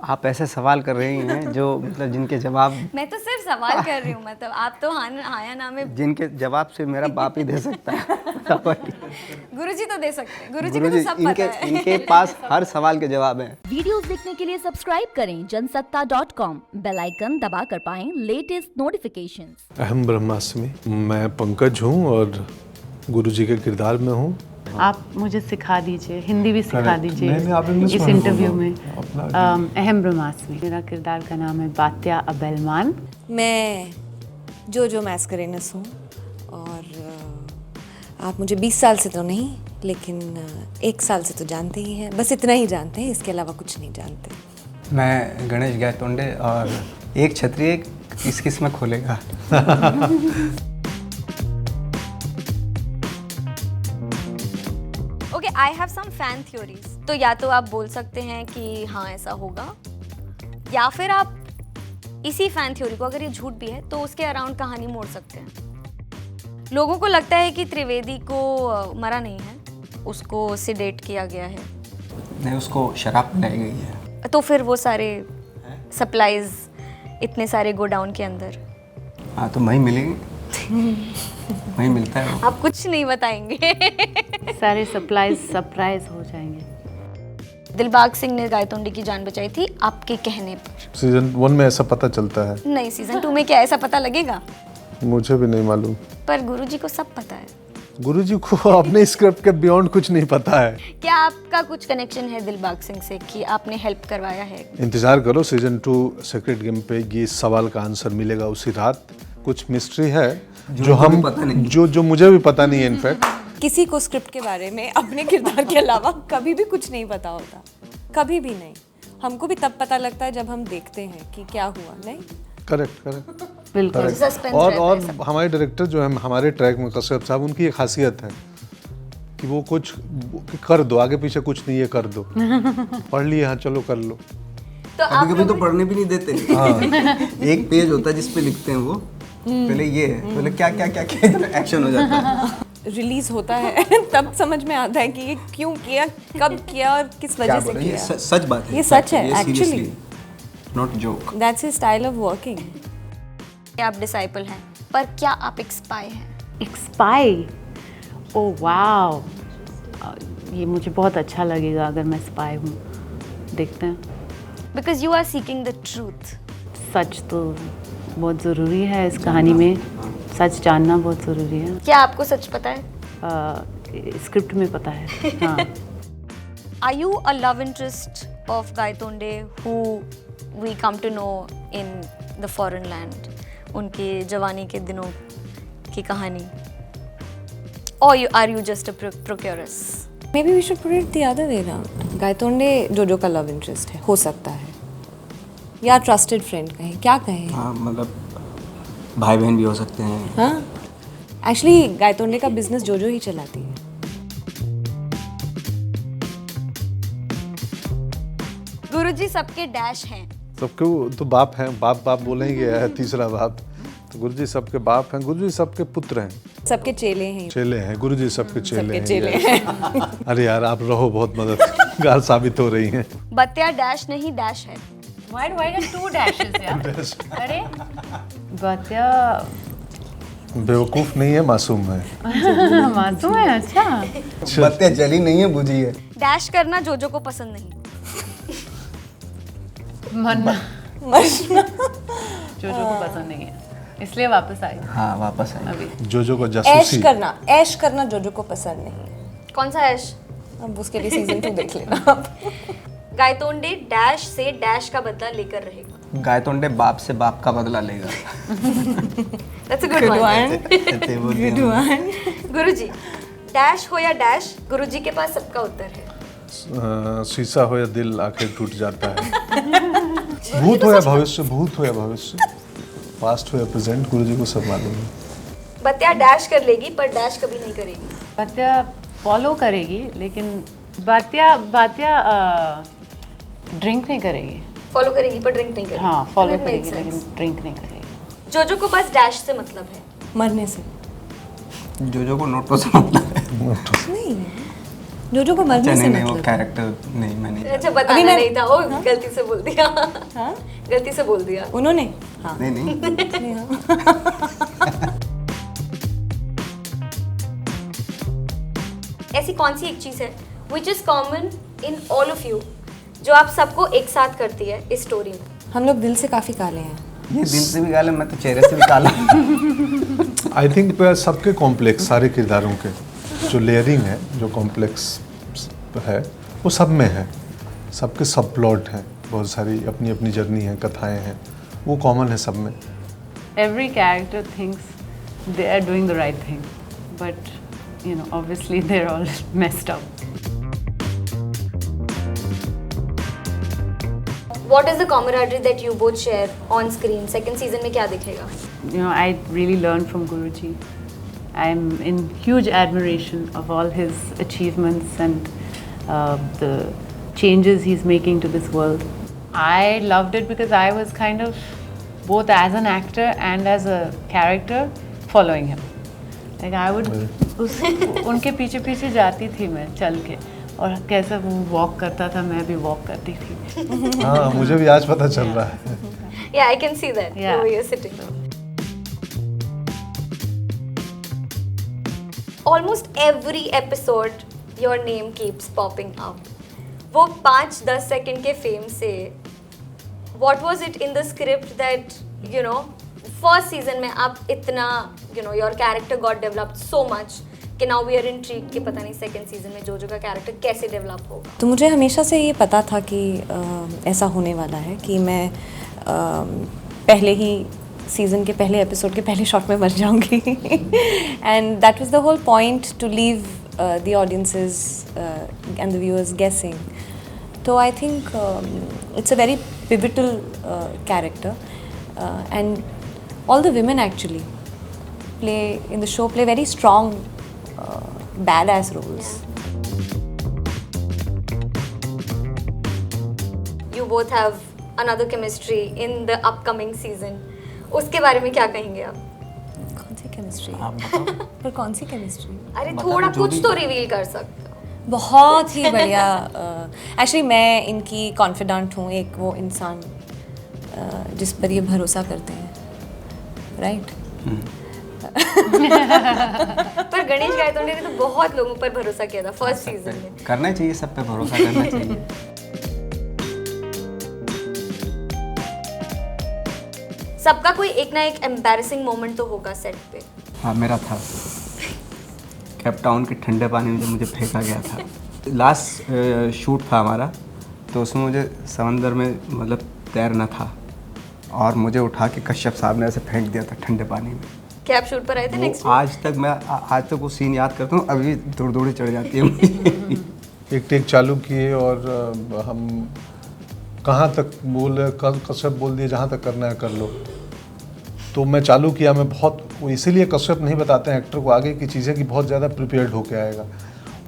आप ऐसे सवाल कर रही हैं जो मतलब जिनके जवाब मैं तो सिर्फ सवाल कर रही हूँ, मतलब आप तो हाँ या ना में जिनके जवाब से मेरा बाप ही दे सकता है। गुरुजी तो दे सकते हैं, गुरुजी को गुरुजी तो सब इनके पता है। इनके पास हर सवाल के जवाब हैं। वीडियोस देखने के लिए सब्सक्राइब करें जनसत्ता.com, बेल आइकन दबा कर पाएं लेटेस्ट नोटिफिकेशंस। अहम ब्रह्मास्मि। मैं पंकज हूँ और गुरुजी के किरदार में हूँ। आप मुझे सिखा दीजिए, हिंदी भी सिखा दीजिए नहीं, आप इंग्लिश इस में इंटरव्यू बोलो। में। अहम ब्रह्मास्मि, मेरा किरदार का नाम है बात्या अबेलमान। मैं जो मैस्करेनस हूँ और आप मुझे 20 साल से तो नहीं लेकिन 1 साल से तो जानते ही हैं, बस इतना ही जानते हैं, इसके अलावा कुछ नहीं जानते। मैं गणेश गायतोंडे और एक क्षत्रिय किस किस में खोलेगा। Okay, I have some fan theories. तो या तो आप बोल सकते हैं कि हाँ ऐसा होगा, या फिर आप इसी फैन थ्योरी को, अगर ये झूठ भी है तो उसके अराउंड कहानी मोड़ सकते हैं। लोगों को लगता है कि त्रिवेदी को मरा नहीं है, उसको सिडेट किया गया है। नहीं, उसको शराब पिलाई गई है। तो फिर वो सारे सप्लाईज इतने सारे गोडाउन के अंदर, हाँ तो वहीं मिलेगी। वहीं मिलता है वो। आप कुछ नहीं बताएंगे। सारे सप्लाईज सरप्राइज हो जाएंगे। दिलबाग सिंह ने गायतोंडे की जान बचाई थी आपके कहने पर। सीजन 1 में ऐसा पता चलता है। नहीं, सीजन 2 में क्या ऐसा पता लगेगा? मुझे भी नहीं मालूम। पर गुरुजी को सब पता है। गुरुजी को अपने स्क्रिप्ट के बियॉन्ड कुछ नहीं पता है। क्या आपका कुछ कनेक्शन है दिलबाग सिंह से कि आपने हेल्प करवाया है? इंतजार करो, सीजन 2 सीक्रेट गेम पे ये सवाल का आंसर मिलेगा उसी रात। कुछ मिस्ट्री है जो हम पता नहीं। जो मुझे भी पता नहीं है इनफैक्ट। किसी को स्क्रिप्ट के बारे में अपने किरदार के अलावा कभी भी कुछ नहीं पता होता, कभी भी नहीं। हमको भी तब पता लगता है जब हम देखते हैं कि क्या हुआ। नहीं, करेक्ट। बिल्कुल। सस्पेंस और रहता है सब। हमारे डायरेक्टर जो है हमारे ट्रैक में कश्यप साहब, उनकी एक खासियत है कि वो कुछ कर दो, आगे पीछे कुछ नहीं है, कर दो। पढ़ लिए, हाँ चलो कर लो। तो आप कभी तो पढ़ने भी नहीं देते। हाँ। एक पेज होता है जिसपे लिखते हैं वो, पहले ये है, पहले क्या एक्शन हो जाता है। रिलीज होता है तब समझ में आता है कि ये क्यों किया, कब किया और किस वजह से ये किया। सच बात है। ये सच है, seriously, actually। not joke। That's his style of working. आप डिसाइपल हैं, पर क्या आप एक स्पाई हैं? एक स्पाई? ओह वाओ, ये मुझे बहुत अच्छा लगेगा अगर मैं स्पाई हूँ। देखते हैं। Because you are seeking the truth. सच तो बहुत ज़रूरी है इस कहानी में, सच जानना बहुत ज़रूरी है। क्या आपको सच पता है? स्क्रिप्ट में पता है। हाँ। Are you a love interest of Gaitonde who we come to know in the foreign land? उनके जवानी के दिनों की कहानी, और are you just a procuress? Maybe we should put it the other way around। Gaitonde Jojo का लव इंटरेस्ट है, हो सकता है, या ट्रस्टेड फ्रेंड कहें, क्या कहें। हाँ, मतलब भाई बहन भी हो सकते हैं। हाँ, एक्चुअली गायतोंडे का बिजनेस जोजो ही चलाती है। गुरुजी सबके डैश हैं। सबके तो बाप हैं, बाप बोलेंगे, है तीसरा बाप। तो गुरुजी सबके बाप हैं, गुरुजी सबके पुत्र हैं, सबके चेले हैं। चेले हैं, गुरुजी सबके चेले सबके चेले हैं। हैं। अरे यार, आप रहो, बहुत मददगार साबित हो रही हैं। बत्या डैश नहीं डैश है। Why are 2 dashes? Yeah. अरे बात्या बेवकूफ नहीं है, मासूम है। मासूम है। अच्छा। बत्तियाँ जली नहीं है, बुझी है। डैश करना जोजो को पसंद नहीं। मरना जोजो को पसंद नहीं है, इसलिए वापस आई हाँ, वापस आए। अभी। जोजो को ऐश जासूसी। करना जोजो को पसंद नहीं। कौन सा ऐश? अब उसके लिए सीजन 2 देख लेना आप। गायतोंडे डैश से डैश का बदला लेकर रहेगा। गायतोंडे बाप से बाप का बदला लेगा। That's a good one. Guruji, dash हो या डैश, गुरुजी के पास सबका उत्तर है। शीशा हो या दिल, आखिर टूट जाता है। भूत हो या भविष्य, पास्ट हो या प्रेजेंट, गुरुजी को सब मालूम है। बत्या डैश कर लेगी पर डैश कभी नहीं करेगी। बात्या फॉलो करेगी, लेकिन बात्या ड्रिंक नहीं करेगी। फॉलो करेगी पर ड्रिंक नहीं करेगी। हाँ, फॉलो That makes करेगी sense. लेकिन ड्रिंक नहीं करेगी। जोजो को बस डैश से मतलब है। मरने से जोजो को नोटों से मतलब है। नहीं, जोजो को अच्छा मरने से नहीं वो मतलब कैरेक्टर नहीं मैंने अच्छा बताना मैं- नहीं था, ओ गलती से बोल दिया। हाँ? गलती से बोल दिया। उन्होंने हाँ नहीं नहीं ऐसी कौन सी एक चीज़ है which is common in all of you जो आप सबको एक साथ करती है इस स्टोरी में? हम लोग दिल से काफ़ी काले हैं। ये दिल से भी काला मैं तो चेहरे से भी काला हूँ। आई थिंक सबके कॉम्प्लेक्स सारे किरदारों के जो लेयरिंग है, जो कॉम्प्लेक्स है वो सब में है। सबके सब प्लॉट हैं, बहुत सारी अपनी अपनी जर्नी है, कथाएं हैं, वो कॉमन है सब में। Every character thinks they are doing the right thing, but you know, obviously they're all messed up. What is the camaraderie that you both share on screen? Second season में क्या दिखेगा? You know, I really learned from Guruji. I'm in huge admiration of all his achievements and the changes he's making to this world. I loved it because I was kind of both as an actor and as a character following him. Like I would उनके पीछे पीछे जाती थी मैं चल के, और कैसे वो वॉक करता था मैं भी वॉक करती थी। हाँ, मुझे भी आज पता चल रहा है। Yeah, I can see that. Yeah. The way you're sitting. Almost every episode, your name keeps popping up. वो 5-10 सेकंड के फेम से what was it in the script that you know first season में आप इतना you know your character got developed so much कि now we are intrigued कि पता नहीं second season में जोजो का character कैसे develop होगा? तो मुझे हमेशा से ये पता था कि ऐसा होने वाला है कि मैं पहले ही सीज़न के पहले एपिसोड के पहले शॉट में मर जाऊंगी and that was the whole point to leave the audiences and the viewers guessing. तो I think it's a very pivotal character and all the women actually play in the show play very strong badass roles. You both have another chemistry in the upcoming season. उसके बारे में क्या कहेंगे आप? कौन C chemistry? आप बताओ। पर कौन सी केमिस्ट्री? अरे बताओ थोड़ा जो कुछ भी- तो रिवील कर सकते हो। बहुत ही बढ़िया. एक्चुअली मैं इनकी कॉन्फिडेंट हूँ, एक वो इंसान जिस पर ये भरोसा करते हैं, राइट? पर गणेश गायतोंडे ने तो बहुत लोगों पर भरोसा किया था फर्स्ट सीजन में। करना ही चाहिए, सब पे भरोसा करना चाहिए। सबका कोई एक ना एक एम्बैरेसिंग मोमेंट तो होगा सेट पे। हाँ मेरा था, कैपटाउन के ठंडे पानी में जब मुझे फेंका गया था। लास्ट शूट था हमारा, तो उसमें मुझे समंदर में मतलब तैरना था और मुझे उठा के कश्यप साहब ने ऐसे फेंक दिया था ठंडे पानी में। क्या आप शूट पर आए थे वो नेक्स्ट? आज तक मैं आज तक वो सीन याद करता हूँ, अभी दौड़ चढ़ जाती है मुझे। एक टेक चालू किए और हम कहाँ तक बोले, कश्यप बोल दिए जहाँ तक करना है कर लो। तो मैं चालू किया, मैं बहुत, इसीलिए कश्यप नहीं बताते हैं एक्टर को आगे की चीज़ें कि बहुत ज़्यादा प्रिपेयर्ड होके आएगा,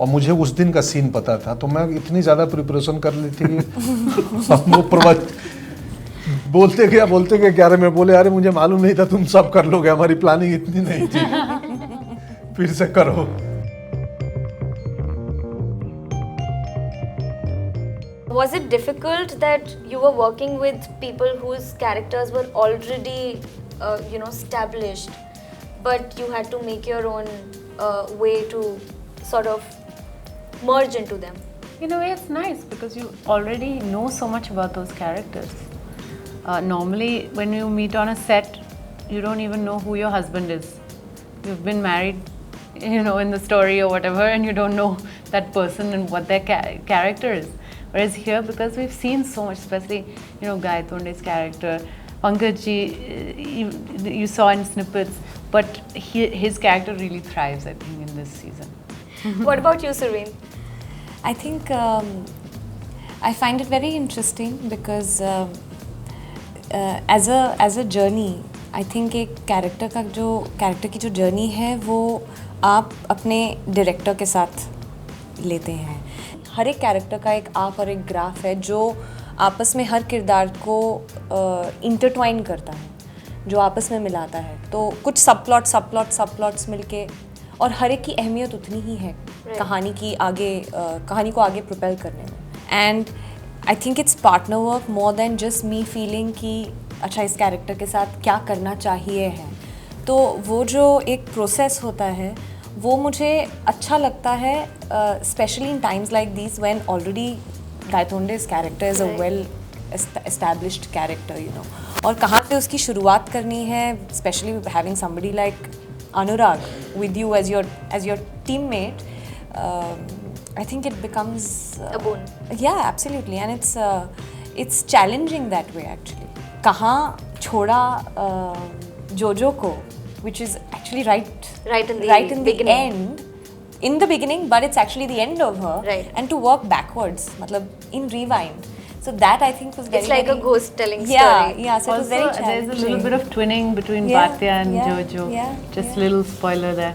और मुझे उस दिन का सीन पता था, तो मैं इतनी ज़्यादा प्रिपरेशन कर ली थी कि हम वो बोलते गया 11 में बोले अरे मुझे मालूम नहीं था तुम सब कर लोगे, हमारी प्लानिंग इतनी नहीं थी, फिर से करो। Was it difficult that you were working with people whose characters were already, established, but you had to make your own way to sort of merge into them? In a way, it's nice because you already know so much about those characters. Normally, when you meet on a set, you don't even know who your husband is. You've been married, in the story or whatever, and you don't know that person and what their character is. Whereas here, because we've seen so much, especially, Gayatonde's character, Pankaj ji, you saw in snippets, but his character really thrives, I think, in this season. What about you, Surveen? I think I find it very interesting because as a journey, I think एक character की जो journey है वो आप अपने director के साथ लेते हैं. हर एक कैरेक्टर का एक आर्क और एक ग्राफ है जो आपस में हर किरदार को इंटरट्वाइन करता है, जो आपस में मिलाता है. तो कुछ सब प्लॉट्स मिलके और हर एक की अहमियत उतनी ही है कहानी को आगे प्रोपेल करने में. And I think it's partner work more than just me feeling कि अच्छा इस कैरेक्टर के साथ क्या करना चाहिए है. तो वो जो एक प्रोसेस होता है वो मुझे अच्छा लगता है, specially in times like this when already गायतोंडे's character is a well established character, you know. और कहाँ से उसकी शुरुआत करनी है, especially having somebody like Anurag with you as your teammate, I think it becomes A boon. Yeah, absolutely, and it's challenging that way actually. कहाँ छोड़ा जोजो को, which is actually right Right in the the beginning. end, in the beginning, but it's actually the end of her, Right. and to work backwards, मतलब in rewind. So that I think was very. It's like a ghost telling Yeah, story. yeah. So it was Also, very there's a challenging. little bit of twinning between Yeah, Bhatya and yeah, Jojo. yeah, Just yeah. little spoiler there.